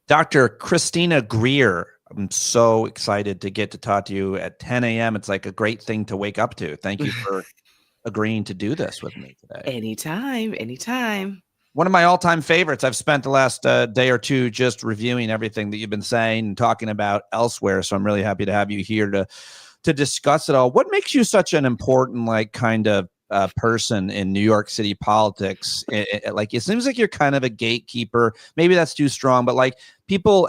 Dr. Christina Greer, I'm so excited to get to talk to you at 10 a.m. It's like a great thing to wake up to. Thank you for agreeing to do this with me today. Anytime, anytime. One of my all-time favorites. I've spent the last day or two just reviewing everything that you've been saying and talking about elsewhere. So I'm really happy to have you here to discuss it all. What makes you such an important, like, kind of person in New York City politics? Like, it seems like you're kind of a gatekeeper. Maybe that's too strong, but like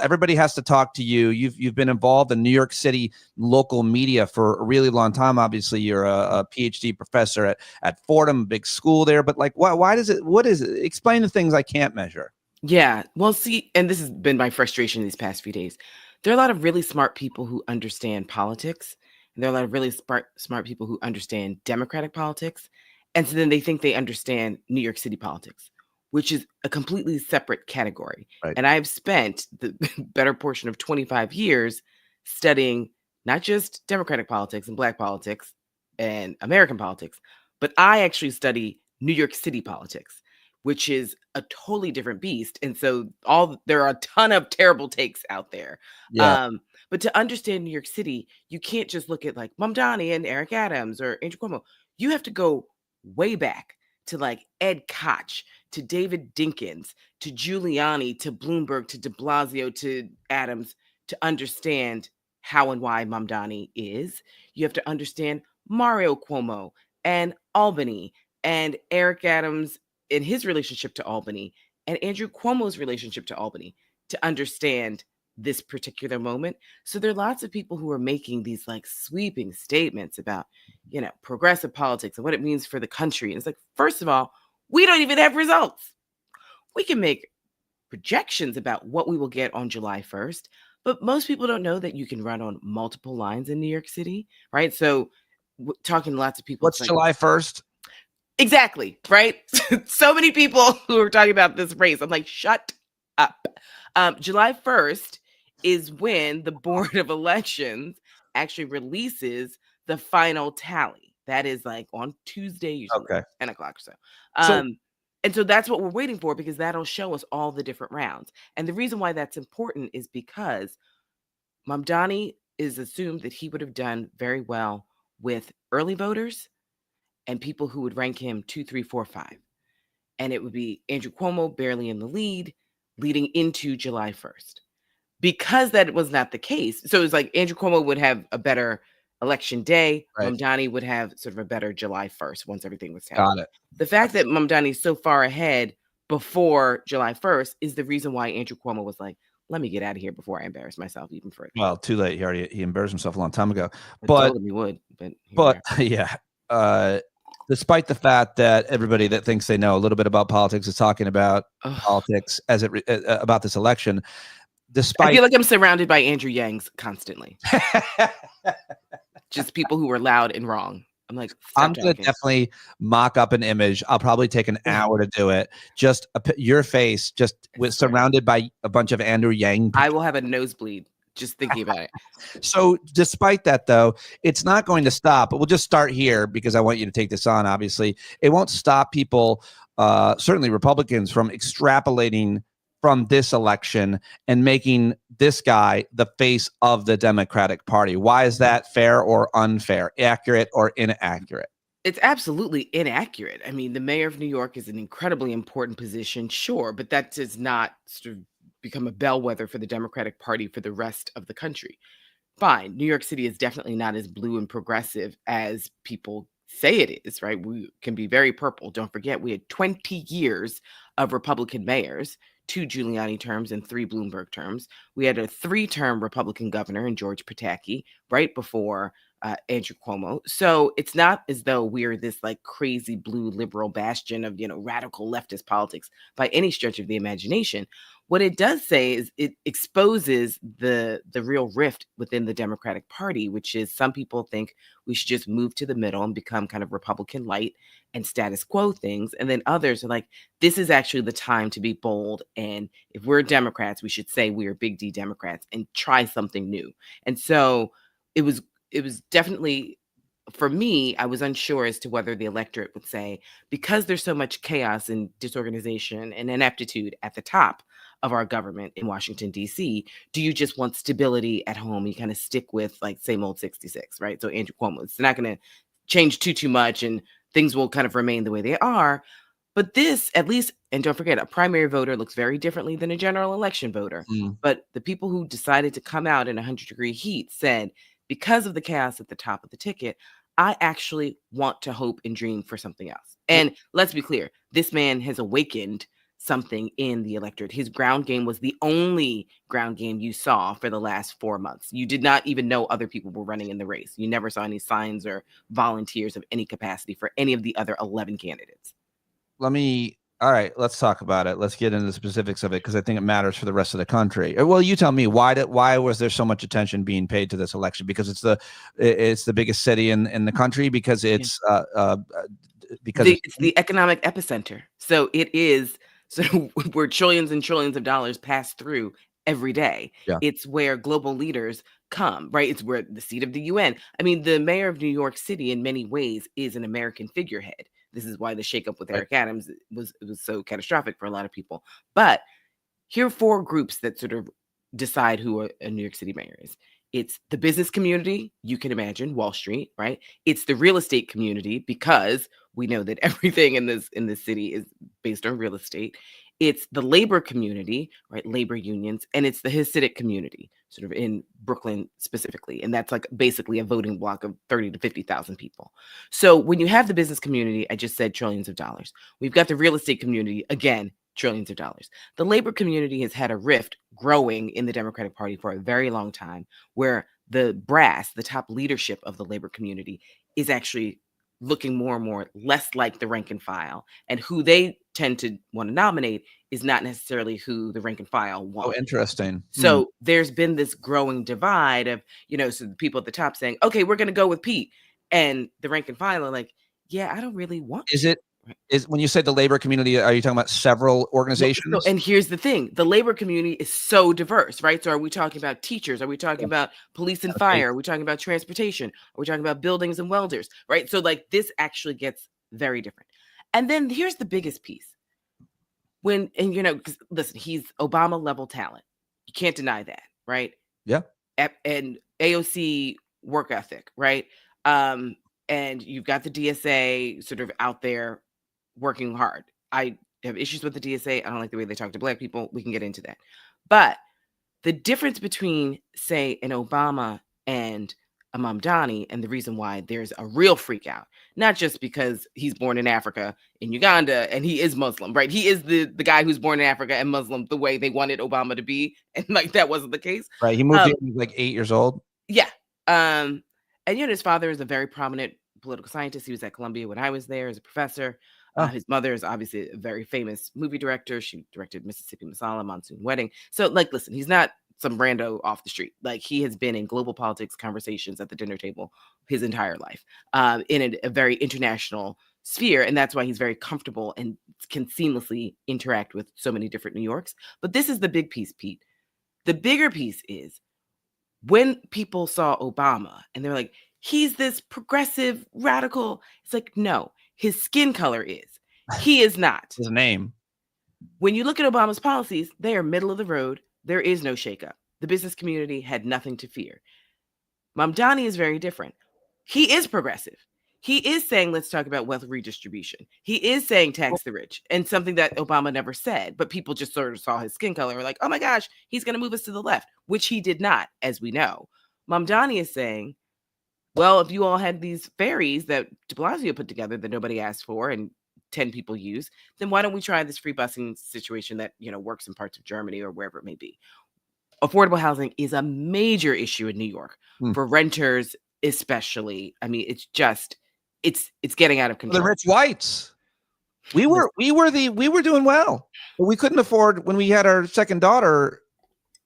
everybody has to talk to you. You've been involved in New York City local media for a really long time. Obviously, you're a PhD professor at Fordham, big school there. But like, why does it? What is it? Explain the things I can't measure. Yeah. Well, see, and this has been my frustration these past few days. There are a lot of really smart people who understand politics. And there are a lot of really smart people who understand democratic politics. And so then they think they understand New York City politics, which is a completely separate category. Right. And I've spent the better portion of 25 years studying not just democratic politics and Black politics and American politics, but I actually study New York City politics, which is a totally different beast. And so there are a ton of terrible takes out there. Yeah. But to understand New York City, you can't just look at like Mamdani and Eric Adams or Andrew Cuomo. You have to go way back to like Ed Koch, to David Dinkins, to Giuliani, to Bloomberg, to de Blasio, to Adams to understand how and why Mamdani is. You have to understand Mario Cuomo and Albany and Eric Adams in his relationship to Albany and Andrew Cuomo's relationship to Albany to understand this particular moment. So there are lots of people who are making these like sweeping statements about, progressive politics and what it means for the country. And it's like, first of all, we don't even have results. We can make projections about what we will get on July 1st, but most people don't know that you can run on multiple lines in New York City, right? So talking to lots of people. What's July 1st? Exactly, right? So many people who are talking about this race. I'm like, shut up. July 1st is when the Board of Elections actually releases the final tally. That is like on Tuesday, usually 10 o'clock or so. And so that's what we're waiting for, because that'll show us all the different rounds. And the reason why that's important is because Mamdani is assumed that he would have done very well with early voters and people who would rank him 2, 3, 4, 5. And it would be Andrew Cuomo barely in the lead leading into July 1st. Because that was not the case. So it was like Andrew Cuomo would have a better election day. Right. Mamdani would have sort of a better July 1st once everything was tallied. Got it. The fact that Mamdani is so far ahead before July 1st is the reason why Andrew Cuomo was like, let me get out of here before I embarrass myself even further. Well, too late. He embarrassed himself a long time ago. I told him he would, but yeah. Despite the fact that everybody that thinks they know a little bit about politics is talking about politics as about this election, I feel like I'm surrounded by Andrew Yangs constantly. Just people who are loud and wrong. I'm like, I'm going to definitely mock up an image. I'll probably take an hour to do it. Just your face, just surrounded by a bunch of Andrew Yang people. I will have a nosebleed just thinking about it. So despite that, though, it's not going to stop. But we'll just start here because I want you to take this on, obviously. It won't stop people, certainly Republicans, from extrapolating from this election and making this guy the face of the Democratic Party. Why is that fair or unfair, accurate or inaccurate? It's absolutely inaccurate. I mean, the mayor of New York is an incredibly important position, sure, but that does not sort of become a bellwether for the Democratic Party for the rest of the country. Fine, New York City is definitely not as blue and progressive as people say it is, right? We can be very purple. Don't forget, we had 20 years of Republican mayors, 2 Giuliani terms and 3 Bloomberg terms. We had a 3-term Republican governor in George Pataki right before Andrew Cuomo. So it's not as though we're this like crazy blue liberal bastion of, radical leftist politics by any stretch of the imagination. What it does say is it exposes the real rift within the Democratic Party, which is some people think we should just move to the middle and become kind of Republican light and status quo things. And then others are like, this is actually the time to be bold. And if we're Democrats, we should say we are big D Democrats and try something new. And so it was definitely, for me, I was unsure as to whether the electorate would say, because there's so much chaos and disorganization and ineptitude at the top of our government in Washington, D.C.? Do you just want stability at home? You kind of stick with like same old 66, right? So Andrew Cuomo, it's not going to change too much and things will kind of remain the way they are. But this, at least, and don't forget, a primary voter looks very differently than a general election voter. Mm. But the people who decided to come out in 100-degree heat said, because of the chaos at the top of the ticket, I actually want to hope and dream for something else. And let's be clear, this man has awakened something in the electorate. His ground game was the only ground game you saw for the last 4 months. You did not even know other people were running in the race. You never saw any signs or volunteers of any capacity for any of the other 11 candidates. All right, let's talk about it. Let's get into the specifics of it because I think it matters for the rest of the country. Well, you tell me, why was there so much attention being paid to this election? Because it's the biggest city in the country, because it's it's the economic epicenter. So it is where trillions and trillions of dollars pass through every day. Yeah. It's where global leaders come, right? It's where the seat of the UN. I mean, the mayor of New York City in many ways is an American figurehead. This is why the shakeup with Eric Adams was so catastrophic for a lot of people. But here are 4 groups that sort of decide who a New York City mayor is. It's the business community, you can imagine, Wall Street, right? It's the real estate community, because we know that everything in this city is based on real estate. It's the labor community, right? Labor unions, and it's the Hasidic community, sort of in Brooklyn specifically. And that's like basically a voting block of 30 to 50,000 people. So when you have the business community, I just said trillions of dollars. We've got the real estate community, again, trillions of dollars. The labor community has had a rift growing in the Democratic Party for a very long time, where the brass, the top leadership of the labor community, is actually looking more and more less like the rank and file, and who they tend to want to nominate is not necessarily who the rank and file want. Oh, interesting. So there's been this growing divide of, so the people at the top saying, okay, we're going to go with Pete. And the rank and file are like, yeah, I don't really want to. Is when you say the labor community, are you talking about several organizations? And here's the thing, the labor community is so diverse, right? So are we talking about teachers? Are we talking about police and fire? Are we talking about transportation? Are we talking about buildings and welders, right? So like this actually gets very different. And then here's the biggest piece. Because listen, he's Obama level talent. You can't deny that, right? Yeah. And AOC work ethic, right? And you've got the DSA sort of out there working hard. I have issues with the DSA. I don't like the way they talk to Black people. We can get into that. But the difference between, say, an Obama and a Mamdani, and the reason why there's a real freak out, not just because he's born in Africa, in Uganda, and he is Muslim, right? He is the guy who's born in Africa and Muslim the way they wanted Obama to be. And like, that wasn't the case. Right. He moved in when he was like 8 years old. Yeah. And his father is a very prominent political scientist. He was at Columbia when I was there as a professor. His mother is obviously a very famous movie director. She directed Mississippi Masala, Monsoon Wedding. So like, listen, he's not some rando off the street. Like, he has been in global politics conversations at the dinner table his entire life, in a very international sphere. And that's why he's very comfortable and can seamlessly interact with so many different New Yorks. But this is the big piece, Pete. The bigger piece is when people saw Obama and they're like, he's this progressive radical. It's like, no, his skin color is. He is not. His name. When you look at Obama's policies, they are middle of the road. There is no shakeup. The business community had nothing to fear. Mamdani is very different. He is progressive. He is saying, let's talk about wealth redistribution. He is saying tax the rich, and something that Obama never said, but people just sort of saw his skin color and were like, oh my gosh, he's going to move us to the left, which he did not, as we know. Mamdani is saying, well, if you all had these ferries that de Blasio put together that nobody asked for and 10 people use, then why don't we try this free busing situation that, works in parts of Germany or wherever it may be? Affordable housing is a major issue in New York for renters, especially. I mean, it's just, it's getting out of control. The rich whites. We were doing well, but we couldn't afford, when we had our second daughter,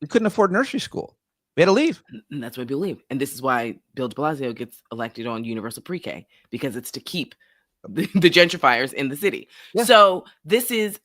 we couldn't afford nursery school. We had to leave. And that's what we believe. And this is why Bill de Blasio gets elected on universal pre-K, because it's to keep the gentrifiers in the city. Yeah. So this is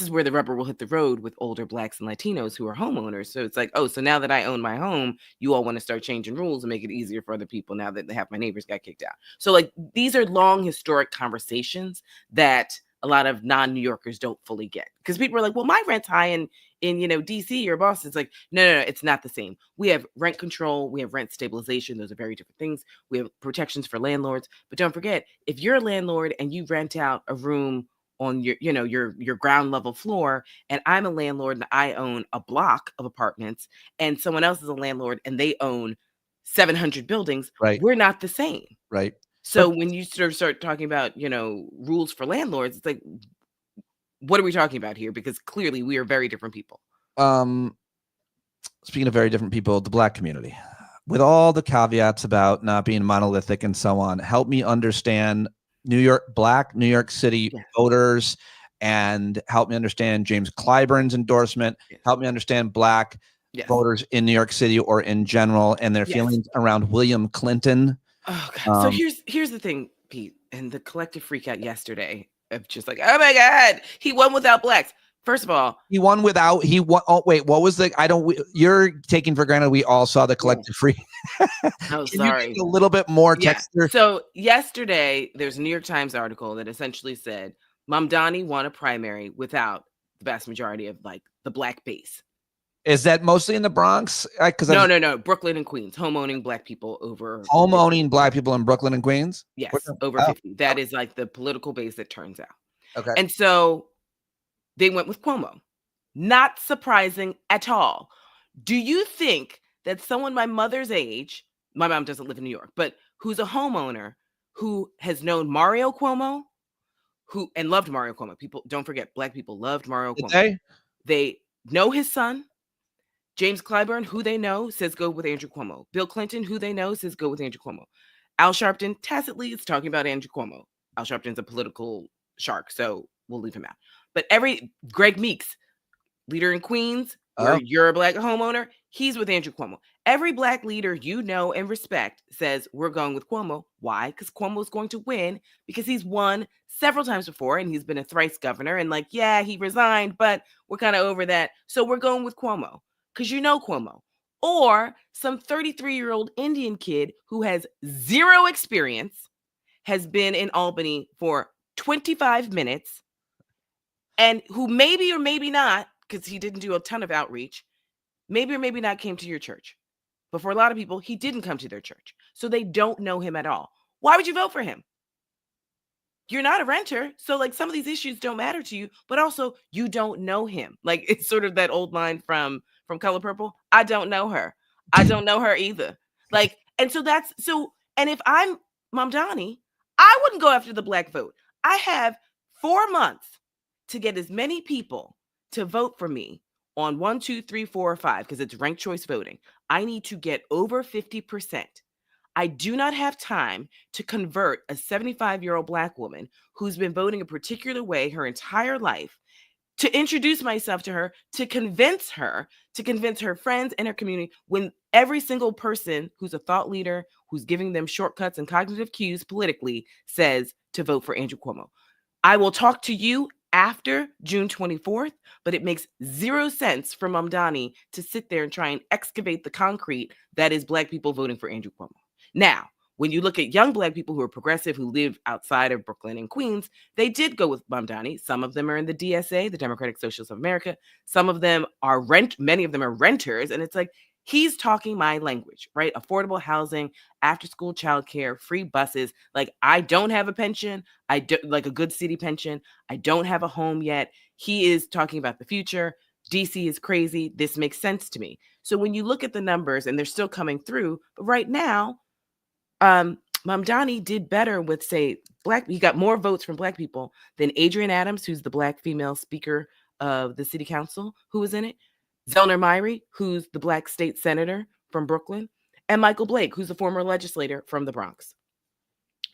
where the rubber will hit the road with older Blacks and Latinos who are homeowners. So it's like, oh, so now that I own my home, you all want to start changing rules and make it easier for other people now that half my neighbors got kicked out. So like, these are long historic conversations that a lot of non-New Yorkers don't fully get. Because people are like, well, my rent's high in DC or Boston. It's like, no, it's not the same. We have rent control, we have rent stabilization. Those are very different things. We have protections for landlords. But don't forget, if you're a landlord and you rent out a room on your ground level floor, and I'm a landlord and I own a block of apartments, and someone else is a landlord and they own 700 buildings, Right. we're not the same. Right. So when you sort of start talking about, rules for landlords, it's like, what are we talking about here? Because clearly we are very different people. Speaking of very different people, the Black community, with all the caveats about not being monolithic and so on, help me understand Black New York City voters, and help me understand James Clyburn's endorsement. Help me understand Black voters in New York City or in general, and their feelings around William Clinton. Oh God. So here's the thing, Pete, and the collective freak out yesterday of just like, oh my God, he won without Blacks. First of all, he won. Oh wait, what was you're taking for granted we all saw the collective freak. Oh, Can sorry. you give a little bit more texture? So yesterday there's a New York Times article that essentially said Mamdani won a primary without the vast majority of like the Black base. Is that mostly in the Bronx? No. Brooklyn and Queens. Homeowning Black people over. Homeowning Black people in Brooklyn and Queens? Yes, over 50. That is like the political base that turns out. Okay. And so they went with Cuomo. Not surprising at all. Do you think that someone my mother's age, my mom doesn't live in New York, but who's a homeowner who has known Mario Cuomo, and loved Mario Cuomo? People, don't forget, Black people loved Mario Cuomo. They know his son. James Clyburn, who they know, says go with Andrew Cuomo. Bill Clinton, who they know, says go with Andrew Cuomo. Al Sharpton tacitly is talking about Andrew Cuomo. Al Sharpton's a political shark, so we'll leave him out. But Greg Meeks, leader in Queens, where you're a Black homeowner, he's with Andrew Cuomo. Every Black leader you know and respect says we're going with Cuomo. Why? Because Cuomo's going to win, because he's won several times before and he's been a thrice governor, and he resigned, but we're kind of over that. So we're going with Cuomo. Because you know Cuomo, or some 33-year-old Indian kid who has zero experience, has been in Albany for 25 minutes, and who maybe or maybe not, because he didn't do a ton of outreach, maybe or maybe not came to your church. But for a lot of people, he didn't come to their church. So they don't know him at all. Why would you vote for him? You're not a renter. So some of these issues don't matter to you, but also you don't know him. It's sort of that old line from Color Purple. I don't know her. I don't know her either. And if I'm Mamdani, I wouldn't go after the Black vote. I have 4 months to get as many people to vote for me on 1, 2, 3, 4, or 5, because it's ranked choice voting. I need to get over 50%. I do not have time to convert a 75-year-old Black woman who's been voting a particular way her entire life, to introduce myself to her, to convince her friends and her community, when every single person who's a thought leader, who's giving them shortcuts and cognitive cues politically, says to vote for Andrew Cuomo. I will talk to you after June 24th, but it makes zero sense for Mamdani to sit there and try and excavate the concrete that is Black people voting for Andrew Cuomo. Now, when you look at young Black people who are progressive, who live outside of Brooklyn and Queens, they did go with Mamdani. Some of them are in the DSA, the Democratic Socialists of America. Some of them are many of them are renters. And it's he's talking my language, right? Affordable housing, after-school childcare, free buses. I don't have a pension. I do a good city pension. I don't have a home yet. He is talking about the future. DC is crazy. This makes sense to me. So when you look at the numbers, and they're still coming through, but right now, Mamdani did better with, say, he got more votes from Black people than Adrienne Adams, who's the Black female speaker of the city council, who was in it, Zellner Myrie, who's the Black state senator from Brooklyn, and Michael Blake, who's a former legislator from the Bronx.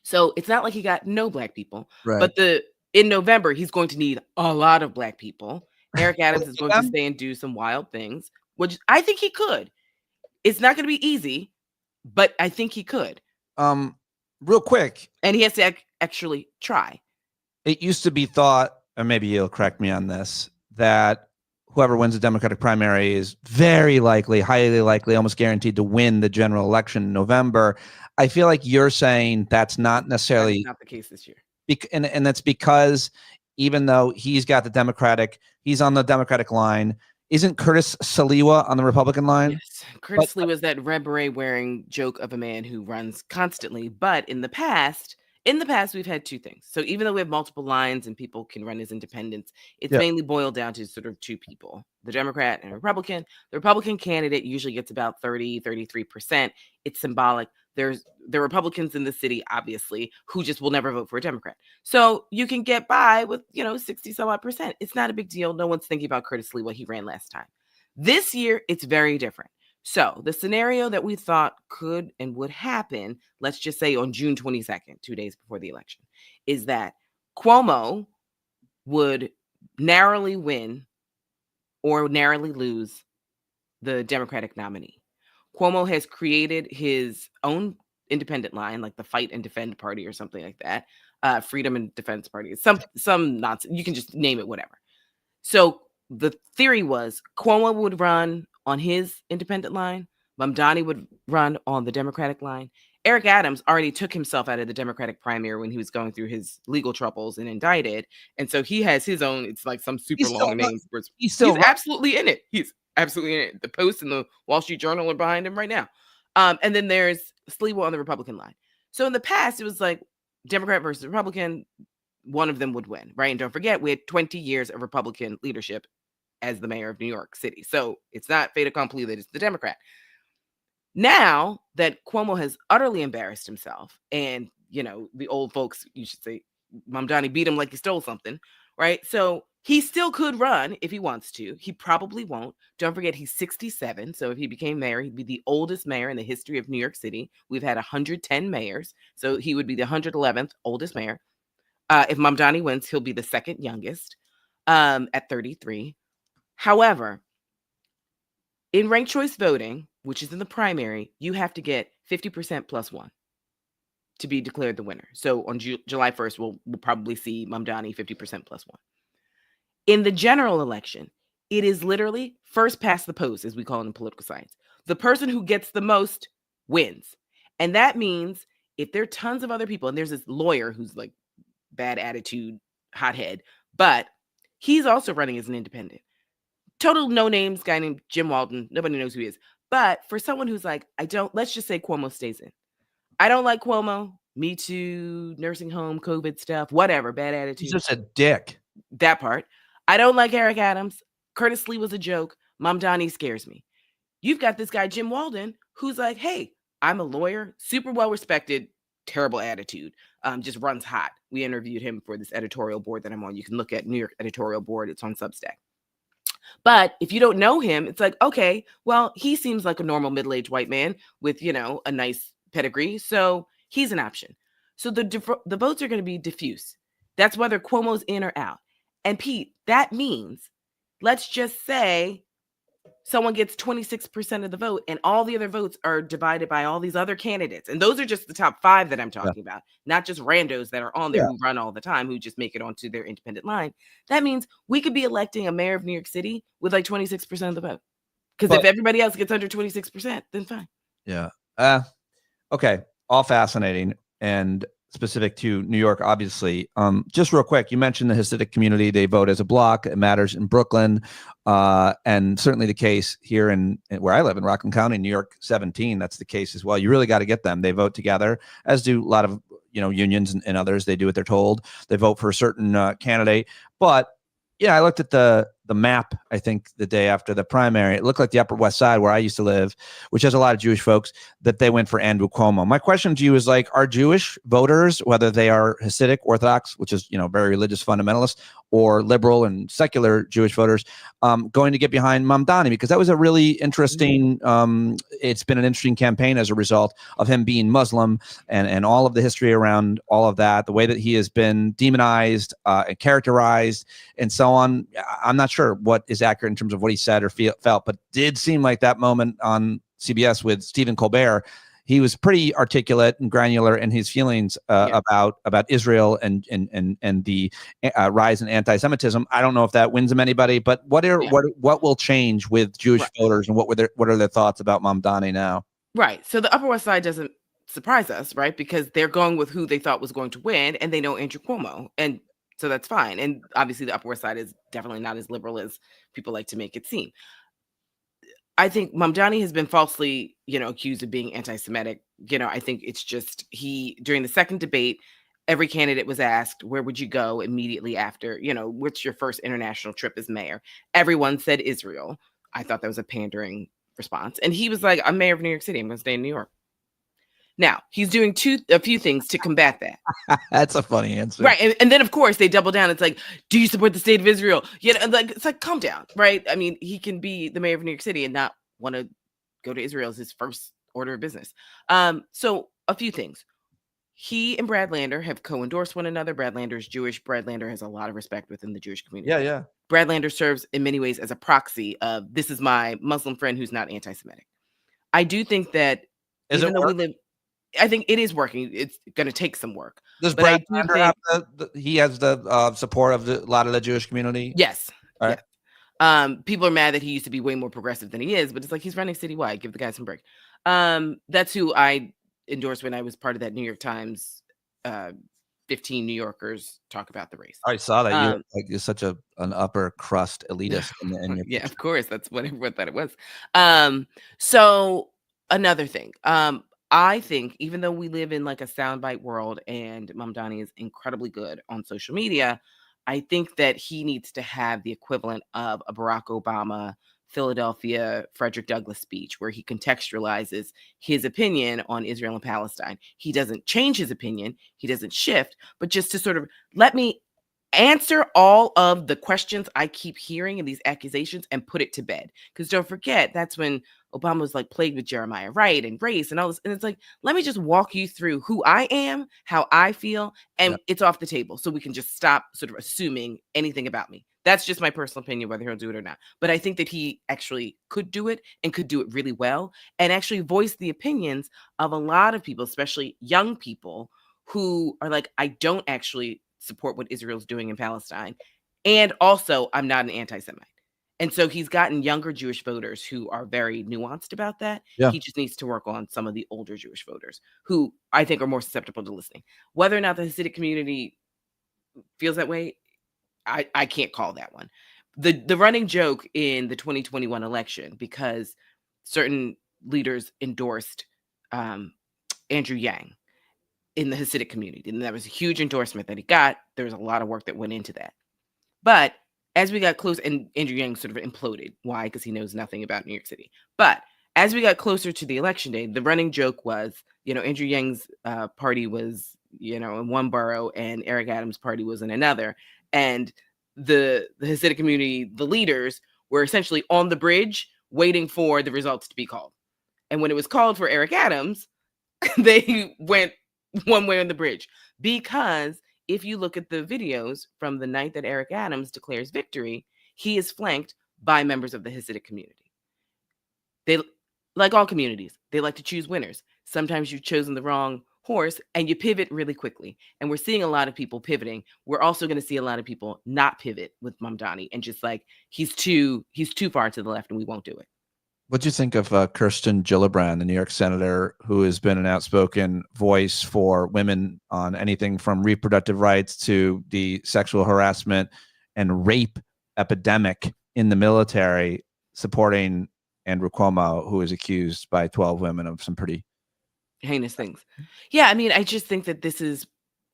So it's not like he got no Black people, right. But in November, he's going to need a lot of Black people. Eric Adams is going to stay and do some wild things, which I think he could. It's not going to be easy, but I think he could. Real quick. And he has to actually try. It used to be thought, and maybe you'll correct me on this, that whoever wins the Democratic primary is very likely, highly likely, almost guaranteed to win the general election in November. I feel like you're saying that's not necessarily not the case this year. And that's because even though he's on the Democratic line. Isn't Curtis Sliwa on the Republican line? Yes. Curtis Lee was that red beret wearing joke of a man who runs constantly. But in the past, we've had two things. So even though we have multiple lines and people can run as independents, it's mainly boiled down to sort of two people, the Democrat and Republican. The Republican candidate usually gets about 33%. It's symbolic. There are Republicans in the city, obviously, who just will never vote for a Democrat. So you can get by with, 60 some odd percent. It's not a big deal. No one's thinking about Curtis Lee, what he ran last time. This year, it's very different. So the scenario that we thought could and would happen, let's just say on June 22nd, 2 days before the election, is that Cuomo would narrowly win or narrowly lose the Democratic nominee. Cuomo has created his own independent line, like the Fight and Defend Party or something like that. Freedom and Defense Party. Some nonsense. You can just name it whatever. So the theory was Cuomo would run on his independent line. Mamdani would run on the Democratic line. Eric Adams already took himself out of the Democratic primary when he was going through his legal troubles and indicted. And so he has his own, it's like some super long name. He's absolutely in it. He's absolutely in it. The Post and the Wall Street Journal are behind him right now. And then there's Sliwa on the Republican line. So in the past, it was like Democrat versus Republican. One of them would win, right? And don't forget, we had 20 years of Republican leadership as the mayor of New York City. So it's not fait accompli that it's the Democrat. Now that Cuomo has utterly embarrassed himself and, the old folks, you should say, Mamdani beat him like he stole something, right? So he still could run if he wants to. He probably won't. Don't forget, he's 67. So if he became mayor, he'd be the oldest mayor in the history of New York City. We've had 110 mayors. So he would be the 111th oldest mayor. If Mamdani wins, he'll be the second youngest at 33. However, in ranked choice voting, which is in the primary, you have to get 50% plus one to be declared the winner. So on July 1st, we'll probably see Mamdani 50% plus one. In the general election, it is literally first past the post, as we call it in political science. The person who gets the most wins. And that means if there are tons of other people, and there's this lawyer who's like bad attitude, hothead, but he's also running as an independent. Total no names guy named Jim Walton. Nobody knows who he is. But for someone who's like, let's just say Cuomo stays in. I don't like Cuomo. Me Too, nursing home, COVID stuff, whatever, bad attitude. He's just a dick. That part. I don't like Eric Adams. Curtis Lee was a joke. Mamdani scares me. You've got this guy, Jim Walden, who's like, hey, I'm a lawyer, super well respected, terrible attitude, just runs hot. We interviewed him for this editorial board that I'm on. You can look at New York editorial board. It's on Substack. But if you don't know him, it's like, okay, well, he seems like a normal middle-aged white man with, a nice pedigree. So he's an option. So the votes are going to be diffuse. That's whether Cuomo's in or out. And Pete, that means, let's just say someone gets 26% of the vote and all the other votes are divided by all these other candidates. And those are just the top 5 that I'm talking about, not just randos that are on there who run all the time, who just make it onto their independent line. That means we could be electing a mayor of New York City with like 26% of the vote. Because if everybody else gets under 26%, then fine. Yeah. Okay. All fascinating and specific to New York, obviously. Just real quick, you mentioned the Hasidic community. They vote as a block. It matters in Brooklyn, and certainly the case here in where I live in Rockland County, New York 17. That's the case as well. You really got to get them. They vote together, as do a lot of unions and others. They do what they're told. They vote for a certain candidate. But yeah, I looked at the map, I think the day after the primary. It looked like the Upper West Side, where I used to live, which has a lot of Jewish folks, that they went for Andrew Cuomo. My question to you is, like, are Jewish voters, whether they are Hasidic, Orthodox, which is, very religious fundamentalists, or liberal and secular Jewish voters, going to get behind Mamdani? Because that was a really interesting, it's been an interesting campaign as a result of him being Muslim and all of the history around all of that, the way that he has been demonized and characterized and so on. I'm not sure what is accurate in terms of what he said or felt, but did seem like that moment on CBS with Stephen Colbert, he was pretty articulate and granular in his feelings about Israel and the rise in anti-Semitism. I don't know if that wins him anybody, but what will change with Jewish voters, and what are their thoughts about Mamdani now? Right. So the Upper West Side doesn't surprise us, right? Because they're going with who they thought was going to win, and they know Andrew Cuomo. And So that's fine. And obviously the Upper West Side is definitely not as liberal as people like to make it seem. I think Mamdani has been falsely, accused of being anti-Semitic. I think it's just during the second debate, every candidate was asked, where would you go immediately after, what's your first international trip as mayor? Everyone said Israel. I thought that was a pandering response. And he was like, I'm mayor of New York City. I'm going to stay in New York. Now, he's doing a few things to combat that. That's a funny answer. Right. And then, of course, they double down. It's like, do you support the state of Israel? It's like, calm down. Right. I mean, he can be the mayor of New York City and not want to go to Israel as his first order of business. So a few things. He and Brad Lander have co-endorsed one another. Brad Lander is Jewish. Brad Lander has a lot of respect within the Jewish community. Yeah. Brad Lander serves in many ways as a proxy of, this is my Muslim friend who's not anti-Semitic. I do think that even though we live, I think it is working. It's going to take some work. Does Brad Lander have he has the support of a lot of the Jewish community? Yes. All right. Yes. People are mad that he used to be way more progressive than he is, but it's like, he's running citywide. Give the guy some break. That's who I endorsed when I was part of that New York Times 15 New Yorkers talk about the race. I saw that. You're such an upper crust elitist. Yeah, of course. That's what everyone thought it was. So another thing. I think even though we live in like a soundbite world and Mamdani is incredibly good on social media, I think that he needs to have the equivalent of a Barack Obama, Philadelphia, Frederick Douglass speech, where he contextualizes his opinion on Israel and Palestine. He doesn't change his opinion. He doesn't shift, but just to sort of let me answer all of the questions I keep hearing and these accusations and put it to bed. Because don't forget, that's when Obama was like plagued with Jeremiah Wright and race and all this. And it's like, let me just walk you through who I am, how I feel, and it's off the table. So we can just stop sort of assuming anything about me. That's just my personal opinion, whether he'll do it or not. But I think that he actually could do it and could do it really well and actually voice the opinions of a lot of people, especially young people who are like, I don't actually support what Israel's doing in Palestine. And also, I'm not an anti-Semite. And so he's gotten younger Jewish voters who are very nuanced about that. Yeah. He just needs to work on some of the older Jewish voters who I think are more susceptible to listening. Whether or not the Hasidic community feels that way, I can't call that one. The running joke in the 2021 election, because certain leaders endorsed Andrew Yang in the Hasidic community, and that was a huge endorsement that he got. There was a lot of work that went into that. But as we got close, and Andrew Yang sort of imploded. Why? Because he knows nothing about New York City. But as we got closer to the election day, the running joke was, Andrew Yang's party was, in one borough and Eric Adams' party was in another. And the Hasidic community, the leaders were essentially on the bridge waiting for the results to be called. And when it was called for Eric Adams, they went one way on the bridge. Because if you look at the videos from the night that Eric Adams declares victory, he is flanked by members of the Hasidic community. They, like all communities, they like to choose winners. Sometimes you've chosen the wrong horse and you pivot really quickly. And we're seeing a lot of people pivoting. We're also going to see a lot of people not pivot with Mamdani and just like, he's too far to the left and we won't do it. What do you think of Kirsten Gillibrand, the New York senator, who has been an outspoken voice for women on anything from reproductive rights to the sexual harassment and rape epidemic in the military, supporting Andrew Cuomo, who is accused by 12 women of some pretty heinous things? Yeah, I mean, I just think that this is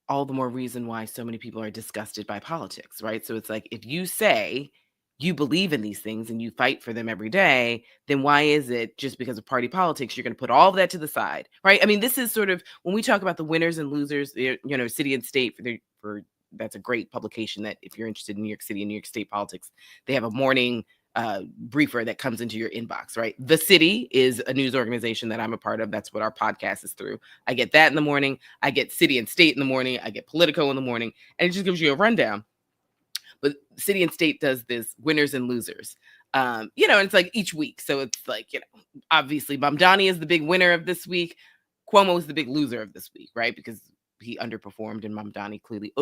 all the more reason why so many people are disgusted by politics, right? So it's like, if you say you believe in these things and you fight for them every day, then why is it just because of party politics, you're going to put all of that to the side, right? I mean, this is sort of, when we talk about the winners and losers, City and State, for that's a great publication that if you're interested in New York City and New York State politics, they have a morning briefer that comes into your inbox, right? The City is a news organization that I'm a part of. That's what our podcast is through. I get that in the morning. I get City and State in the morning. I get Politico in the morning. And it just gives you a rundown. But City and State does this winners and losers, and it's like each week. So it's like, obviously Mamdani is the big winner of this week. Cuomo is the big loser of this week, right? Because he underperformed and Mamdani clearly.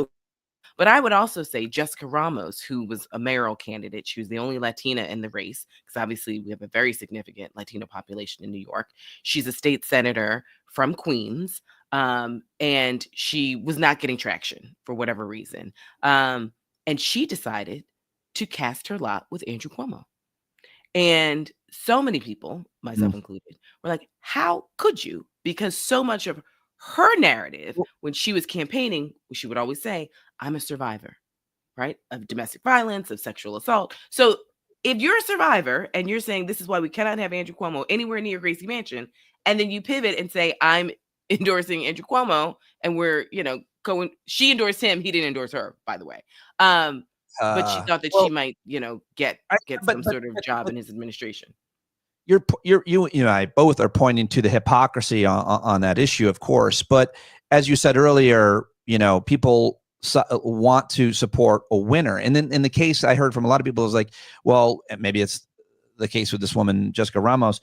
But I would also say Jessica Ramos, who was a mayoral candidate. She was the only Latina in the race, because obviously we have a very significant Latino population in New York. She's a state senator from Queens. And she was not getting traction for whatever reason. And she decided to cast her lot with Andrew Cuomo. And so many people, myself included, were like, how could you? Because so much of her narrative when she was campaigning, she would always say, I'm a survivor, right? Of domestic violence, of sexual assault. So if you're a survivor and you're saying this is why we cannot have Andrew Cuomo anywhere near Gracie Mansion, and then you pivot and say, I'm endorsing Andrew Cuomo, and we're, going, she endorsed him, he didn't endorse her, by the way. But she thought that she Well, might, get I, some sort of job in his administration. you and I both are pointing to the hypocrisy on that issue, of course. But as you said earlier, people want to support a winner. And then in the case I heard from a lot of people is like, well, maybe it's the case with this woman, Jessica Ramos.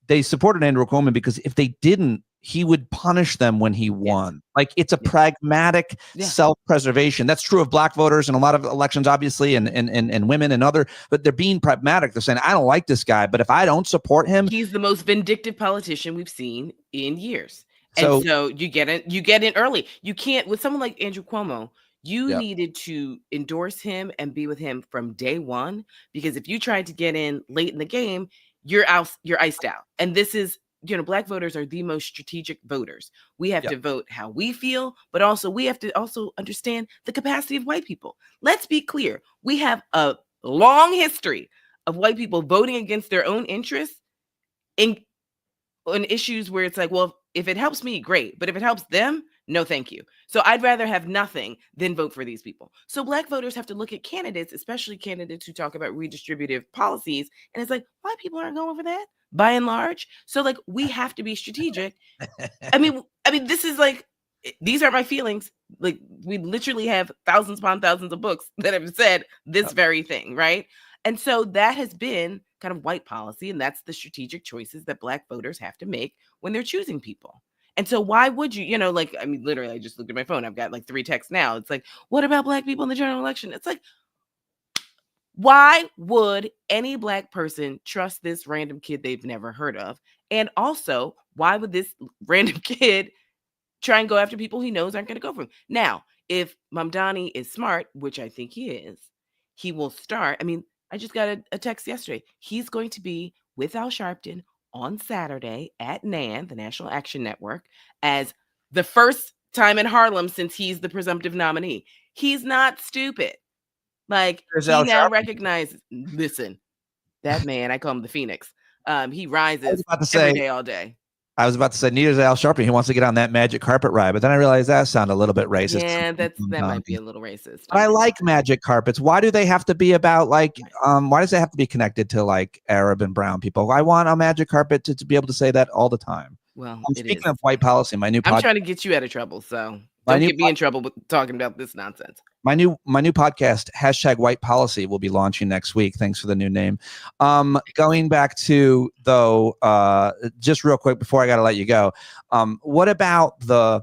They supported Andrew Cuomo because if they didn't, he would punish them when he won. Like it's a pragmatic self-preservation. That's true of black voters in a lot of elections, obviously, and women and other, but they're being pragmatic. They're saying, I don't like this guy, but if I don't support him. He's the most vindictive politician we've seen in years. And so you get in early. You can't, with someone like Andrew Cuomo, you needed to endorse him and be with him from day one, because if you tried to get in late in the game, you're iced out. And this is, black voters are the most strategic voters. We have to vote how we feel, but also we have to also understand the capacity of white people. Let's be clear. We have a long history of white people voting against their own interests on issues where it's like, well, if it helps me, great. But if it helps them, no, thank you. So I'd rather have nothing than vote for these people. So black voters have to look at candidates, especially candidates who talk about redistributive policies. And it's like, white people aren't going for that by and large. So like, we have to be strategic. I mean, this is like, these are my feelings. Like we literally have thousands upon thousands of books that have said this very thing, right? And so that has been kind of white policy, and that's the strategic choices that black voters have to make when they're choosing people. And so why would you, literally, I just looked at my phone. I've got like 3 texts now. It's like, what about black people in the general election? It's like, why would any black person trust this random kid they've never heard of? And also, why would this random kid try and go after people he knows aren't going to go for him? Now, if Mamdani is smart, which I think he is, he will start. I just got a text yesterday. He's going to be with Al Sharpton on Saturday at NAN, the National Action Network, as the first time in Harlem since he's the presumptive nominee. He's not stupid. Like, he now recognizes, listen, that man, I call him the Phoenix. He rises every day, all day. I was about to say, neither is Al Sharpton. He wants to get on that magic carpet ride, but then I realized that sounded a little bit racist. Yeah, that might be a little racist. But I like magic carpets. Why do they have to be about why does it have to be connected to like Arab and brown people? I want a magic carpet to be able to say that all the time. Well, speaking of white policy, I'm trying to get you out of trouble, so don't get me in trouble with talking about this nonsense. My new podcast, #white policy, will be launching next week. Thanks for the new name. Going back to, though, just real quick before I got to let you go. What about the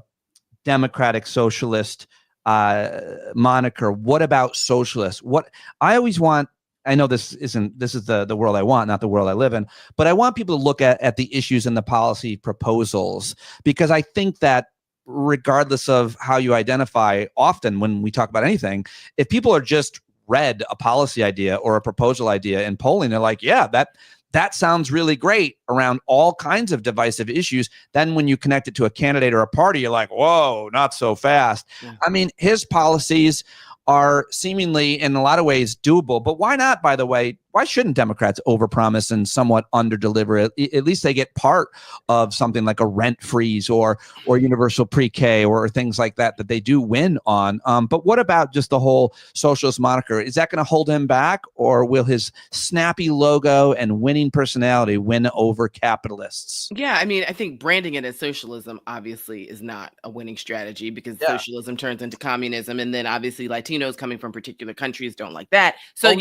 Democratic Socialist moniker? What about socialists? What I always want, I know this is the world I want, not the world I live in, but I want people to look at the issues and the policy proposals, because I think that regardless of how you identify, often when we talk about anything, if people are just read a policy idea or a proposal idea in polling, they're like, yeah, that sounds really great around all kinds of divisive issues. Then when you connect it to a candidate or a party, you're like, whoa, not so fast. Yeah. His policies are seemingly in a lot of ways doable, but why not, by the way, why shouldn't Democrats overpromise and somewhat underdeliver? At least they get part of something like a rent freeze or universal pre-K or things like that they do win on. But what about just the whole socialist moniker? Is that going to hold him back, or will his snappy logo and winning personality win over capitalists? Yeah, I think branding it as socialism obviously is not a winning strategy, because socialism turns into communism, and then obviously Latinos coming from particular countries don't like that. So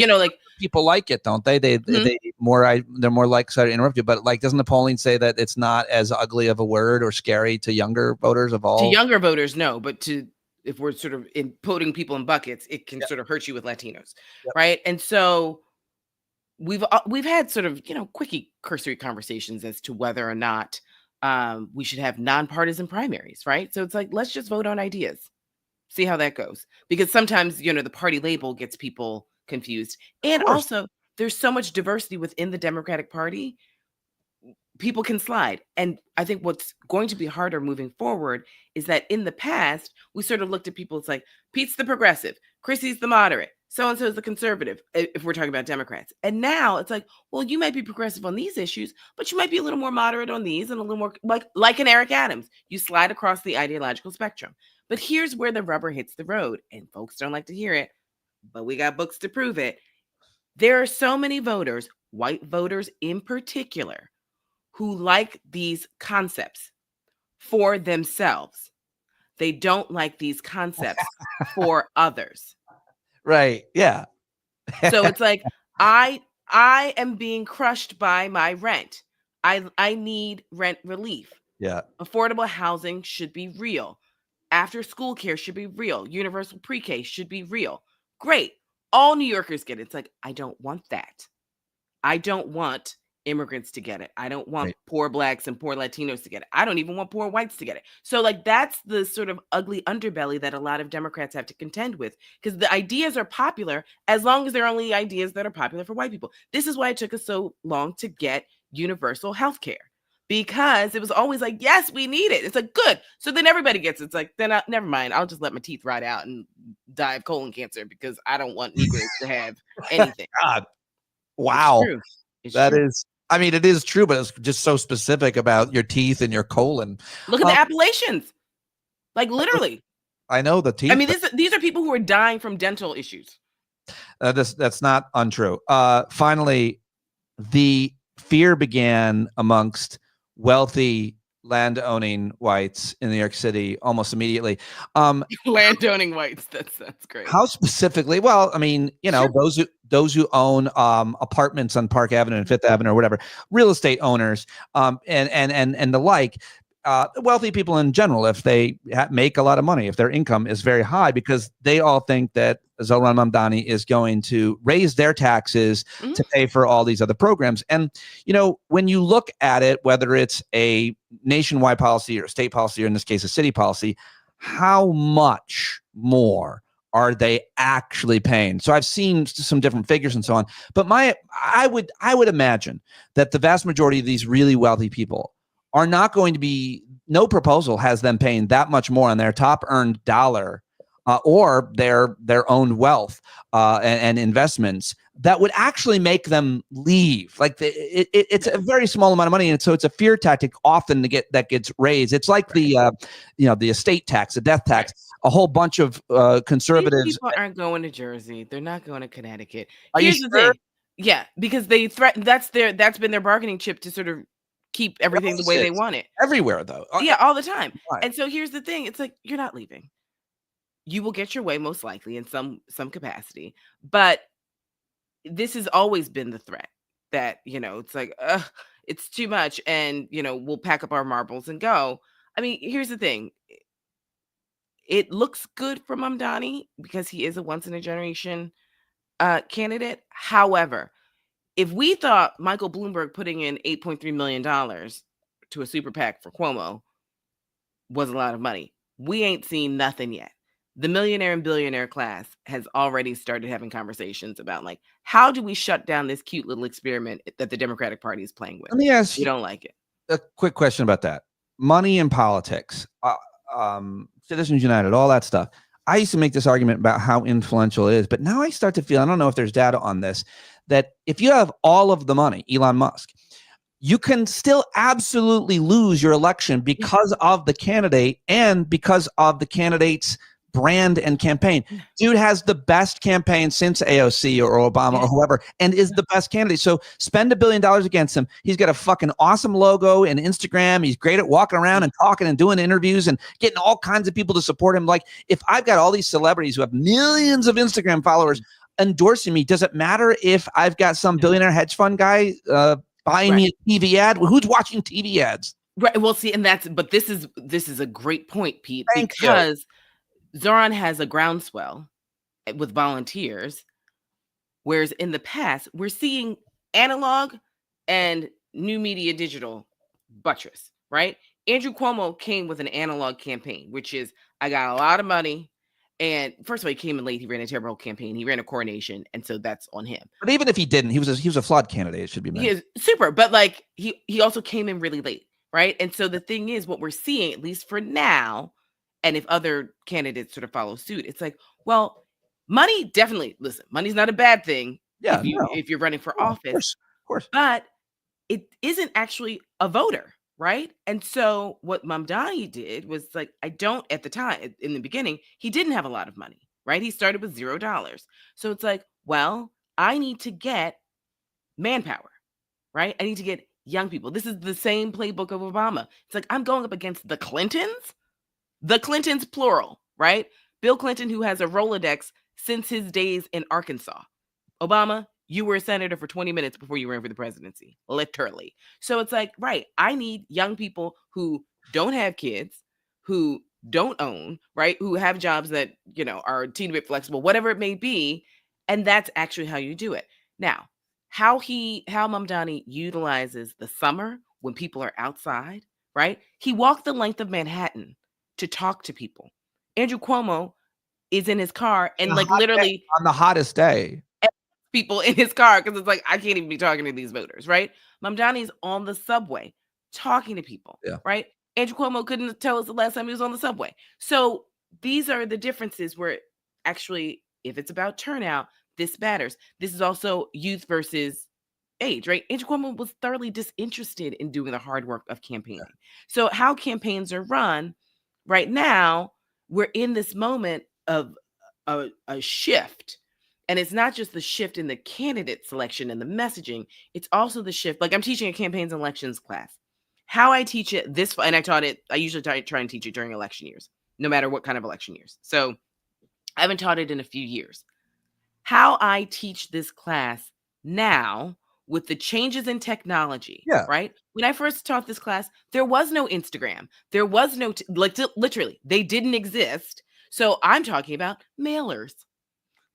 people like it, don't they? They're more like, sorry to interrupt you, but like, doesn't the polling say that it's not as ugly of a word or scary to younger voters of all? To younger voters, no, but if we're sort of putting people in buckets, it can sort of hurt you with Latinos, right? And so we've had sort of quickie cursory conversations as to whether or not We should have nonpartisan primaries, right? So it's like, let's just vote on ideas, see how that goes. Because sometimes, the party label gets people confused. Of And course. also, there's so much diversity within the Democratic Party, people can slide. And I think what's going to be harder moving forward is that in the past, we sort of looked at people, it's like, Pete's the progressive, Chrissy's the moderate, so-and-so is the conservative, if we're talking about Democrats. And now it's like, well, you might be progressive on these issues, but you might be a little more moderate on these and a little more like an Eric Adams. You slide across the ideological spectrum. But here's where the rubber hits the road, and folks don't like to hear it, but we got books to prove it. There are so many voters, white voters in particular, who like these concepts for themselves. They don't like these concepts for others. Right. Yeah. So it's like, I am being crushed by my rent. I need rent relief. Yeah. Affordable housing should be real. After school care should be real. Universal pre-K should be real. Great. All New Yorkers get it. It's like, I don't want that. I don't want immigrants to get it. I don't want Right. poor Blacks and poor Latinos to get it. I don't even want poor whites to get it. So like, that's the sort of ugly underbelly that a lot of Democrats have to contend with, because the ideas are popular as long as they're only ideas that are popular for white people. This is why it took us so long to get universal health care, because it was always like, yes, we need it. It's like, good. So then everybody gets it. It's like, then never mind. I'll just let my teeth rot out and die of colon cancer because I don't want Negroes to have anything. God. Wow. It's That true. is, I mean, it is true, but it's just so specific about your teeth and your colon. Look at the Appalachians. Like, literally. I know the teeth. I mean, these are people who are dying from dental issues. That's not untrue. Finally, the fear began amongst wealthy land-owning whites in New York City almost immediately. Land-owning whites. That's great. How specifically? Well, I mean, Sure. those who own apartments on Park Avenue and Fifth Avenue or whatever, real estate owners, and the like. Wealthy people in general, if they make a lot of money, if their income is very high, because they all think that Zohran Mamdani is going to raise their taxes to pay for all these other programs. And, when you look at it, whether it's a nationwide policy or a state policy, or in this case, a city policy, how much more are they actually paying? So I've seen some different figures and so on, but I would imagine that the vast majority of these really wealthy people are not going to be, no proposal has them paying that much more on their top earned dollar or their own wealth and investments that would actually make them leave. Like it's a very small amount of money, and so it's a fear tactic often that gets raised. It's like the estate tax, the death tax. A whole bunch of conservatives. These people aren't going to Jersey. They're not going to Connecticut. Are Here's you the sure? thing. Yeah, because they threaten. That's been their bargaining chip to sort of keep everything the way they want it. Everywhere, though. Yeah, all the time. Right. And so here's the thing. It's like, you're not leaving. You will get your way most likely in some capacity. But this has always been the threat that, it's like, it's too much. And, we'll pack up our marbles and go. I mean, here's the thing. It looks good for Mamdani because he is a once in a generation candidate. However, if we thought Michael Bloomberg putting in $8.3 million to a super PAC for Cuomo was a lot of money, we ain't seen nothing yet. The millionaire and billionaire class has already started having conversations about, like, how do we shut down this cute little experiment that the Democratic Party is playing with? Let me ask We you don't like it. a quick question about that. Money in politics, Citizens United, all that stuff. I used to make this argument about how influential it is, but now I start to feel, I don't know if there's data on this, that if you have all of the money, Elon Musk, you can still absolutely lose your election because of the candidate and because of the candidate's brand and campaign. Dude has the best campaign since AOC or Obama or whoever, and is the best candidate. So spend $1 billion against him. He's got a fucking awesome logo and Instagram. He's great at walking around and talking and doing interviews and getting all kinds of people to support him. Like, if I've got all these celebrities who have millions of Instagram followers endorsing me, does it matter if I've got some billionaire hedge fund guy buying me a TV ad? Who's watching TV ads? Right. Well, see, and this is a great point, Pete, Thank because Zoran has a groundswell with volunteers, whereas in the past, we're seeing analog and new media digital buttress. right? Andrew Cuomo came with an analog campaign, which is, I got a lot of money. And first of all, he came in late. He ran a terrible campaign. He ran a coronation. And so that's on him. But even if he didn't, he was a flawed candidate. It should be He mentioned. is super. But like he also came in really late. Right. And so the thing is, what we're seeing, at least for now, and if other candidates sort of follow suit, it's like, well, money, definitely, listen, money's not a bad thing Yeah, if you're running for no, office, of course. but it isn't actually a voter, right? And so what Mamdani did was like, I don't, at the time, in the beginning, he didn't have a lot of money, right? He started with $0. So it's like, well, I need to get manpower, right? I need to get young people. This is the same playbook of Obama. It's like, I'm going up against the Clintons plural, right? Bill Clinton, who has a Rolodex since his days in Arkansas. Obama, you were a senator for 20 minutes before you ran for the presidency, literally. So it's like, right, I need young people who don't have kids, who don't own, right, who have jobs that, are a teeny bit flexible, whatever it may be. And that's actually how you do it. Now, how Mamdani utilizes the summer when people are outside, right? He walked the length of Manhattan to talk to people. Andrew Cuomo is in his car and like literally on the hottest day, people in his car because it's like, I can't even be talking to these voters, right? Mamdani's on the subway talking to people, right? Andrew Cuomo couldn't tell us the last time he was on the subway. So these are the differences where actually, if it's about turnout, this matters. This is also youth versus age, right? Andrew Cuomo was thoroughly disinterested in doing the hard work of campaigning. So how campaigns are run right now, we're in this moment of a shift. And it's not just the shift in the candidate selection and the messaging, it's also the shift. Like I'm teaching a campaigns and elections class. How I teach it and I usually try and teach it during election years, no matter what kind of election years. So I haven't taught it in a few years. How I teach this class now with the changes in technology, right? When I first taught this class, there was no Instagram. There was no, literally, they didn't exist. So I'm talking about mailers.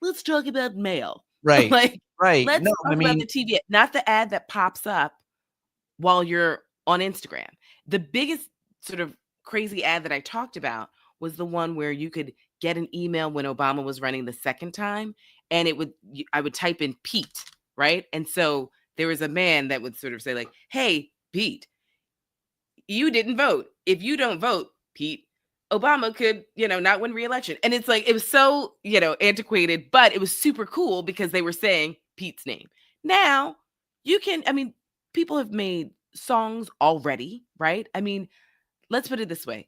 Let's talk about mail. Right. Let's talk about the TV, not the ad that pops up while you're on Instagram. The biggest sort of crazy ad that I talked about was the one where you could get an email when Obama was running the second time, and I would type in Pete, right? And so there was a man that would sort of say like, hey, Pete, you didn't vote. If you don't vote, Pete, Obama could, not win re-election. And it's like, it was so, antiquated, but it was super cool because they were saying Pete's name. Now people have made songs already, right? I mean, let's put it this way.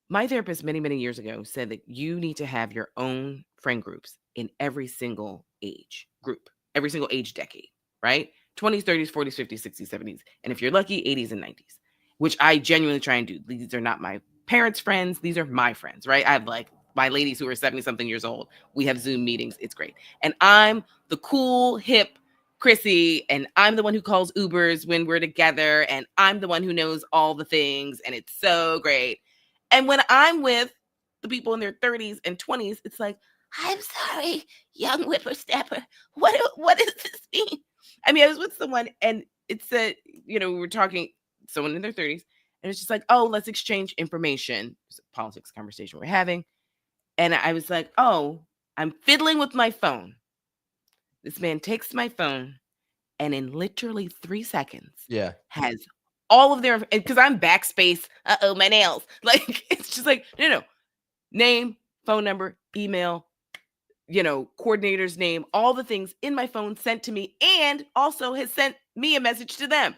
My therapist many, many years ago said that you need to have your own friend groups in every single age group, every single age decade, right? 20s, 30s, 40s, 50s, 60s, 70s. And if you're lucky, 80s and 90s, which I genuinely try and do. These are not my parents' friends. These are my friends, right? I have like my ladies who are 70-something years old. We have Zoom meetings. It's great. And I'm the cool, hip Chrissy, and I'm the one who calls Ubers when we're together, and I'm the one who knows all the things, and it's so great. And when I'm with the people in their 30s and 20s, it's like, I'm sorry, young whippersnapper. What does this mean? I mean, I was with someone, and it said, we were talking, someone in their 30s, and it's just like, oh, let's exchange information. It's a politics conversation we're having. And I was like, oh, I'm fiddling with my phone. This man takes my phone and in literally 3 seconds has all of their, because I'm backspace, my nails. Like, it's just like, no. Name, phone number, email, coordinator's name, all the things in my phone sent to me, and also has sent me a message to them.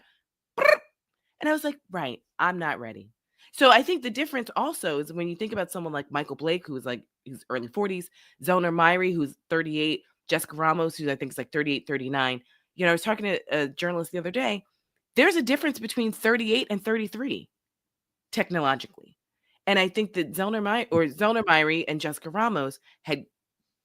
And I was like, right, I'm not ready. So I think the difference also is when you think about someone like Michael Blake, who's like his early 40s, Zelner Myrie, who's 38, Jessica Ramos, who I think is like 38, 39. I was talking to a journalist the other day. There's a difference between 38 and 33 technologically. And I think that Zelner Myrie and Jessica Ramos had,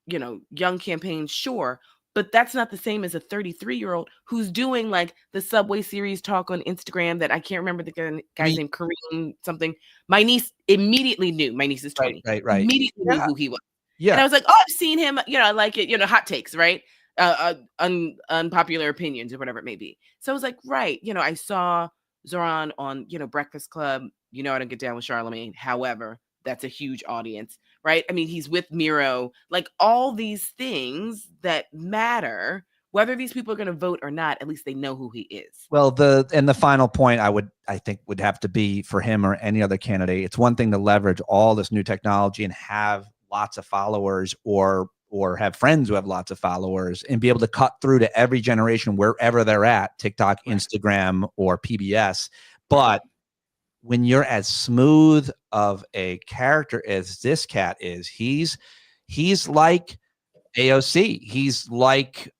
young campaigns, sure, but that's not the same as a 33-year-old who's doing like the Subway Series talk on Instagram that I can't remember the guy's name, Kareem something. My niece immediately knew. My niece is 20. Right. Immediately knew who he was. Yeah. And I was like, oh, I've seen him. I like it. Hot takes, right? Unpopular opinions or whatever it may be. So I was like, right. I saw Zoran on, Breakfast Club. I don't get down with Charlemagne. However, that's a huge audience, right? I mean, he's with Miro, like all these things that matter, whether these people are going to vote or not, at least they know who he is. Well, the final point I think would have to be for him or any other candidate. It's one thing to leverage all this new technology and have lots of followers or have friends who have lots of followers and be able to cut through to every generation wherever they're at, TikTok, Right. Instagram, or PBS. But when you're as smooth of a character as this cat is, he's like AOC. He's like,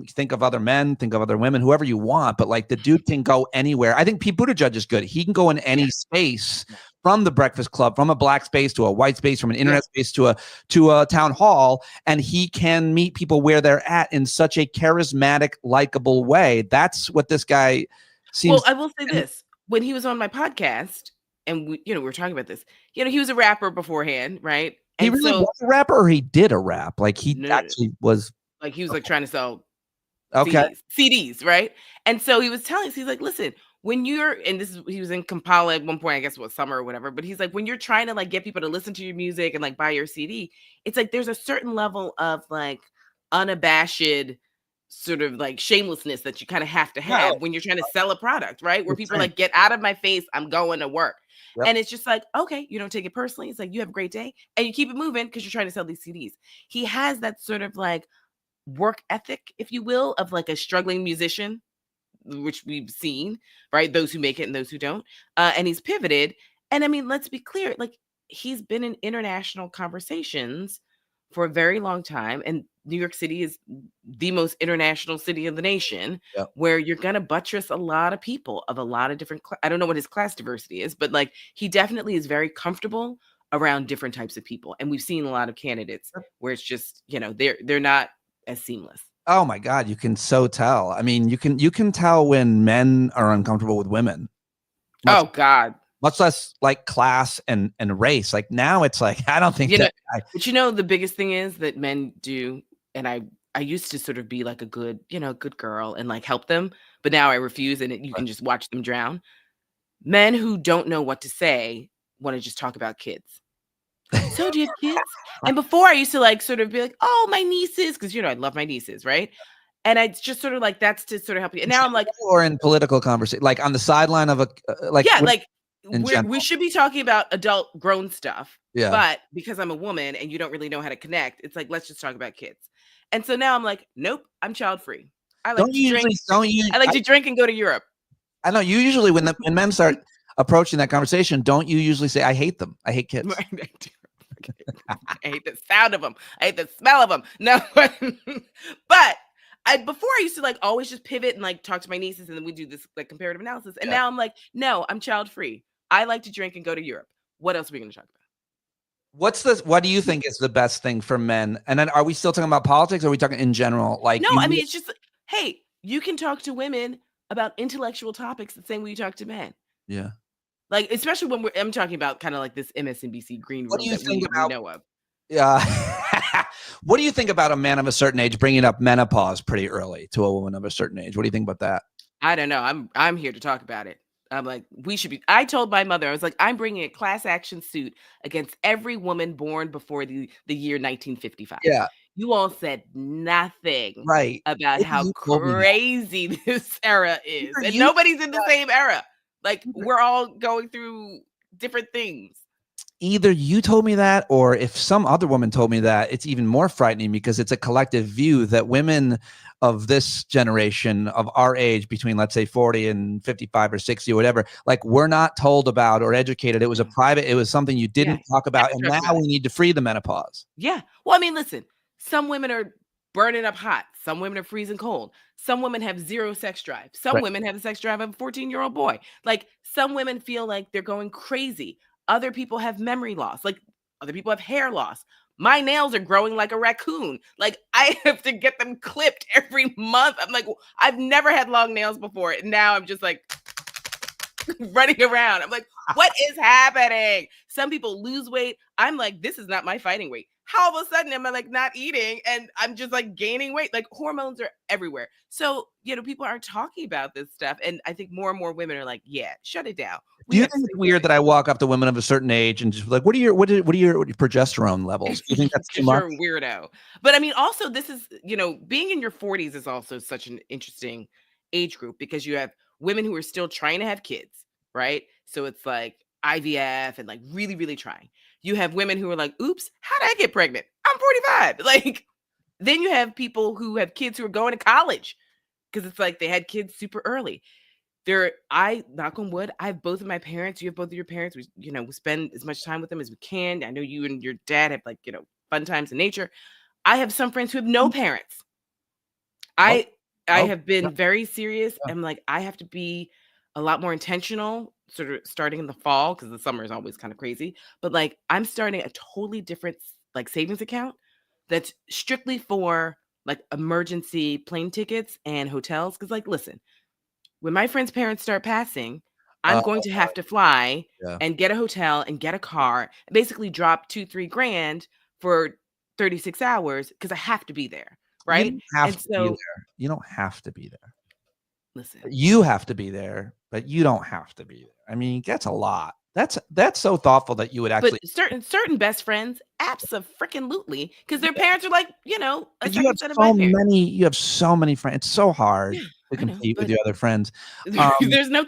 think of other men, think of other women, whoever you want, but like the dude can go anywhere. I think Pete Buttigieg is good. He can go in any space, from the Breakfast Club, from a black space to a white space, from an internet space to a town hall, and he can meet people where they're at in such a charismatic, likable way. That's what this guy seems. Well, I will say this. When he was on my podcast, and we were talking about this, he was a rapper beforehand, right? He really was a rapper, or he did a rap? Like he actually was. Like he was like trying to sell CDs, right? And so he was telling us, he's like, listen, when you're, and he was in Kampala at one point, I guess it was summer or whatever, but he's like, when you're trying to like get people to listen to your music and like buy your CD, it's like there's a certain level of like unabashed sort of like shamelessness that you kind of have to have when you're trying to sell a product, right? Where people are like, get out of my face, I'm going to work. And it's just like, okay, you don't take it personally. It's like, you have a great day and you keep it moving because you're trying to sell these CDs. He has that sort of like work ethic, if you will, of like a struggling musician, which we've seen, right? Those who make it and those who don't. And he's pivoted. And I mean, let's be clear, like he's been in international conversations for a very long time. And New York City is the most international city in the nation, where you're going to buttress a lot of people of a lot of different, I don't know what his class diversity is, but like he definitely is very comfortable around different types of people. And we've seen a lot of candidates where it's just, they're not as seamless. Oh my God, you can so tell. I mean, you can tell when men are uncomfortable with women. God. Much less like class and race. Like now it's like, I don't think but the biggest thing is that men do, and I used to sort of be like a good, good girl and like help them, but now I refuse, and you can just watch them drown. Men who don't know what to say want to just talk about kids. So do you have kids? And before I used to like sort of be like, oh, my nieces, because I love my nieces, right? And I just sort of like, that's to sort of help you. And now I'm like, or in political conversation, like on the sideline of a we should be talking about adult grown stuff. Yeah. But because I'm a woman and you don't really know how to connect, it's like, let's just talk about kids. And so now I'm like, nope, I'm child free. I like to drink and go to Europe. I know you usually when men start approaching that conversation, don't you usually say, I hate them. I hate kids. I hate the sound of them. I hate the smell of them. No, but before I used to like always just pivot and like talk to my nieces, and then we do this like comparative analysis. And now I'm like, no, I'm child free. I like to drink and go to Europe. What else are we going to talk about? What do you think is the best thing for men? And then are we still talking about politics, or are we talking in general? Like, no, I mean, it's just, hey, you can talk to women about intellectual topics the same way you talk to men. Yeah. Like, especially when I'm talking about kind of like this MSNBC green room that we know of. Yeah. What do you think about a man of a certain age bringing up menopause pretty early to a woman of a certain age? What do you think about that? I don't know. I'm here to talk about it. I'm like, I told my mother, I was like, I'm bringing a class action suit against every woman born before the year 1955. Yeah. You all said nothing Maybe about how crazy this era is. And nobody's in the same era. Like, we're all going through different things. Either you told me that, or if some other woman told me that, it's even more frightening, because it's a collective view that women of this generation, of our age, between let's say 40 and 55 or 60 or whatever, like we're not told about or educated. It was it was something you didn't talk about. And now we need to free the menopause. Yeah. Well, I mean, listen, some women are burning up hot. Some women are freezing cold. Some women have zero sex drive. Some women have the sex drive of a 14-year-old boy. Like, some women feel like they're going crazy. Other people have memory loss. Like, other people have hair loss. My nails are growing like a raccoon. Like, I have to get them clipped every month. I'm like, I've never had long nails before. And now I'm just like running around. I'm like, What is happening? Some people lose weight. I'm like, this is not my fighting weight. How all of a sudden am I like not eating and I'm just like gaining weight? Like hormones are everywhere. So, people aren't talking about this stuff. And I think more and more women are like, yeah, shut it down. Do you think it's weird that I walk up to women of a certain age and just be like, what are your progesterone levels? Do you think that's too much? You're a weirdo. But I mean, also this is, being in your 40s is also such an interesting age group because you have women who are still trying to have kids, right? So it's like IVF and like really, really trying. You have women who are like, oops, how did I get pregnant? I'm 45. Like, then you have people who have kids who are going to college because it's like they had kids super early. I knock on wood, I have both of my parents. You have both of your parents. We spend as much time with them as we can. I know you and your dad have like, fun times in nature. I have some friends who have no parents. I have been very serious. I'm like, I have to be a lot more intentional, sort of starting in the fall because the summer is always kind of crazy. But like, I'm starting a totally different like savings account that's strictly for like emergency plane tickets and hotels. Because like, listen, when my friend's parents start passing, I'm going to have to fly and get a hotel and get a car, and basically drop 2-3 grand for 36 hours because I have to be there. Right. You don't have to be there. You don't have to be there. Listen, you have to be there, but you don't have to be there. I mean, that's a lot. That's so thoughtful that you would actually. But certain best friends, abso-freaking-lutely, because their parents are like, a you have second set of so my parents. many. You have so many friends. It's so hard Yeah, to I know, compete with but your other friends. there's no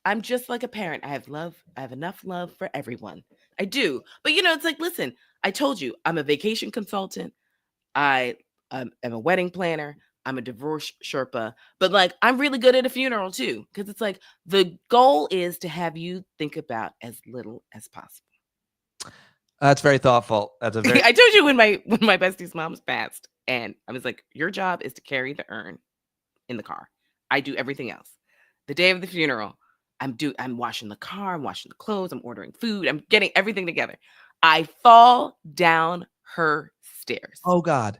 I'm just like a parent. I have love. I have enough love for everyone. I do. But it's like, listen, I told you, I'm a vacation consultant. I am a wedding planner. I'm a divorce Sherpa, but like I'm really good at a funeral too, because it's like the goal is to have you think about as little as possible. That's very thoughtful. That's a very. I told you when my bestie's mom's passed, and I was like, your job is to carry the urn in the car. I do everything else. The day of the funeral, I'm washing the car, I'm washing the clothes, I'm ordering food, I'm getting everything together. I fall down her stairs. Oh God.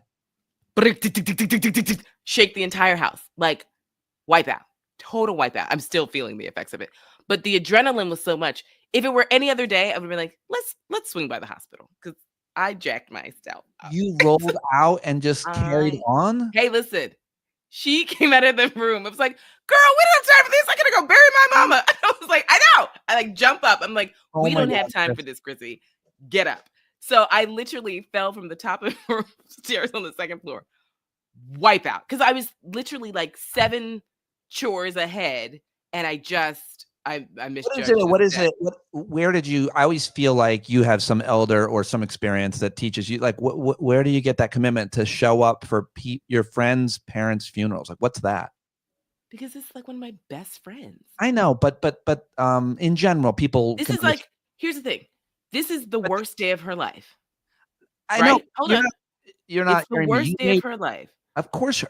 Shake the entire house, like wipe out, total wipe out. I'm still feeling the effects of it, but the adrenaline was so much. If it were any other day, I would be like, let's swing by the hospital because I jacked myself up. You rolled out and just carried on. Hey, listen, she came out of the room. It was like, girl, we don't have time for this. I gotta go bury my mama. I was like, I know. I like jump up. I'm like, we don't have time for this, Chrissy. Get up. So I literally fell from the top of her stairs on the second floor. Wipe out. Because I was literally like 7 chores ahead. And I misjudged. What is it? Where did you? I always feel like you have some elder or some experience that teaches you. Like, where do you get that commitment to show up for your friends' parents' funerals? Like, what's that? Because it's like one of my best friends. I know, but in general, people. This is like, here's the thing. This is the worst day of her life. I know. Hold on. You're not. It's the worst day of her life. Of course,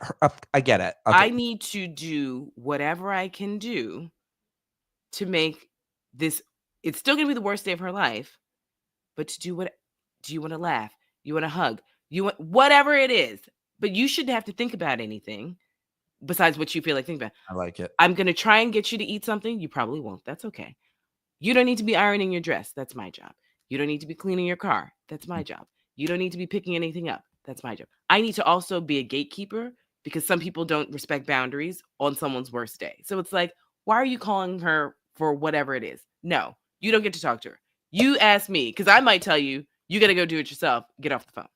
I get it. Okay. I need to do whatever I can do to make this. It's still gonna be the worst day of her life, but to do what? Do you want to laugh? You want to hug? You want whatever it is, but you shouldn't have to think about anything besides what you feel like thinking about. I like it. I'm gonna try and get you to eat something. You probably won't. That's okay. You don't need to be ironing your dress. That's my job. You don't need to be cleaning your car. That's my job. You don't need to be picking anything up. That's my job. I need to also be a gatekeeper because some people don't respect boundaries on someone's worst day. So it's like, why are you calling her for whatever it is? No, you don't get to talk to her. You ask me because I might tell you, you got to go do it yourself. Get off the phone.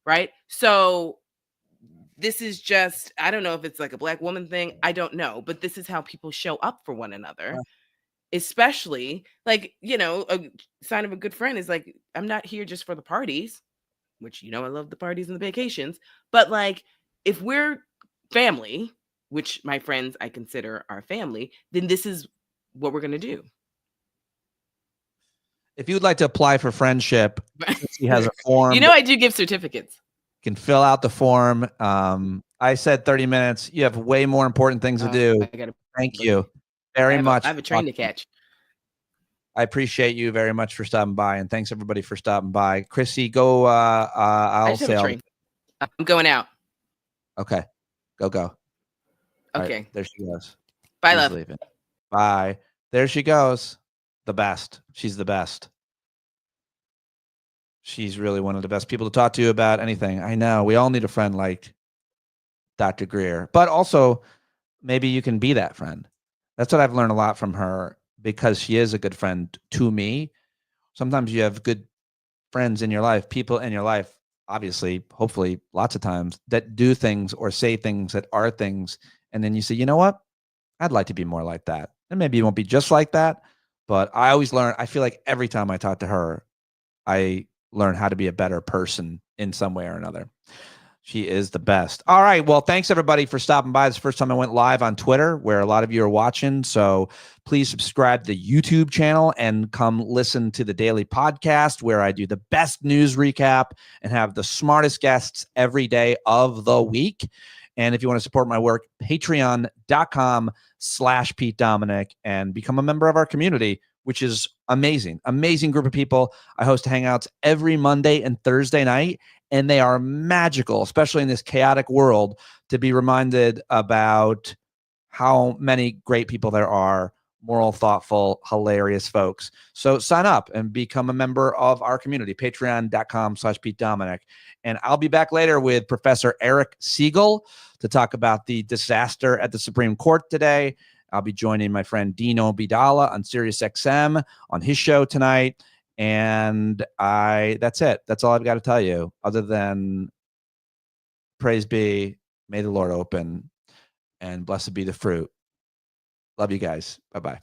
Right? So this is just, I don't know if it's like a Black woman thing. I don't know. But this is how people show up for one another. Especially like, a sign of a good friend is like, I'm not here just for the parties, which, I love the parties and the vacations. But like, if we're family, which my friends I consider our family, then this is what we're going to do. If you would like to apply for friendship, she has a form. I do give certificates. You can fill out the form. I said 30 minutes. You have way more important things to do. Thank you very much. I have a train to catch. I appreciate you very much for stopping by, and thanks everybody for stopping by. Chrissy, go. I'll say. I'm going out. Okay, go. Okay, right, there she goes. Bye, love. Leaving. Bye. There she goes. The best. She's the best. She's really one of the best people to talk to about anything. I know. We all need a friend like Dr. Greer. But also, maybe you can be that friend. That's what I've learned a lot from her because she is a good friend to me. Sometimes you have good friends in your life, people in your life, obviously, hopefully, lots of times that do things or say things that are things. And then you say, you know what? I'd like to be more like that. And maybe it won't be just like that. But I always learn, I feel like every time I talk to her, I learn how to be a better person in some way or another. She is the best. All right. Well, thanks everybody for stopping by. This is the first time I went live on Twitter, where a lot of you are watching. So please subscribe to the YouTube channel and come listen to the daily podcast where I do the best news recap and have the smartest guests every day of the week. And if you want to support my work, patreon.com/Pete Dominic and become a member of our community, which is amazing. Amazing group of people. I host hangouts every Monday and Thursday night, and they are magical, especially in this chaotic world, to be reminded about how many great people there are, moral, thoughtful, hilarious folks. So sign up and become a member of our community, patreon.com/Pete Dominic. And I'll be back later with Professor Eric Siegel to talk about the disaster at the Supreme Court today. I'll be joining my friend Dino Bidala on SiriusXM on his show tonight. And that's it. That's all I've got to tell you, other than praise be, may the Lord open, and blessed be the fruit. Love you guys. Bye-bye.